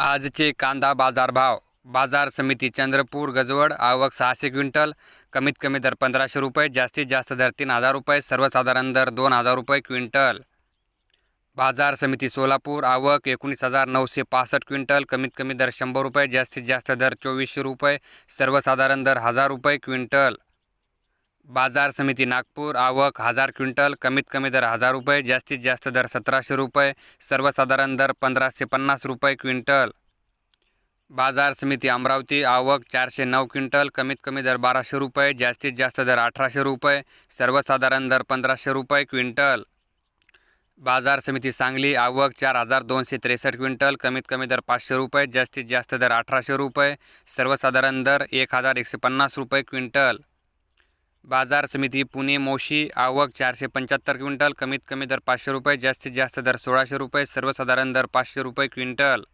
आजचे कांदा बाजारभाव. बाजार समिती चंद्रपूर गजवड. आवक 600 क्विंटल. कमीत कमी दर 1500 रुपये, जास्तीत जास्त दर 3000 रुपये, सर्वसाधारण दर 2000 रुपये क्विंटल. बाजार समिती सोलापूर. आवक 19,965 क्विंटल. कमीत कमी दर 100 रुपये, जास्तीत जास्त दर 2400 रुपये, सर्वसाधारण दर 1000 रुपये क्विंटल. बाजार समिती नागपूर. आवक 1000 क्विंटल. कमीत कमी दर 1000 रुपये, जास्तीत जास्त दर 1700 रुपये, सर्वसाधारण दर 1550 रुपये क्विंटल. बाजार समिती अमरावती. आवक 409 क्विंटल. कमीत कमी दर 1200 रुपये, जास्तीत जास्त दर 1800 रुपये, सर्वसाधारण दर 1500 रुपये क्विंटल. बाजार समिती सांगली. आवक 4263 क्विंटल. कमीत कमी दर 500 रुपये, जास्तीत जास्त दर 1800 रुपये, सर्वसाधारण दर 1150 रुपये क्विंटल. बाजार समिती पुणे मोशी. आवक 475 क्विंटल. कमीत कमी दर 500 रुपये, जास्तीत जास्त दर 1600 रुपये, सर्वसाधारण दर 500 रुपये क्विंटल.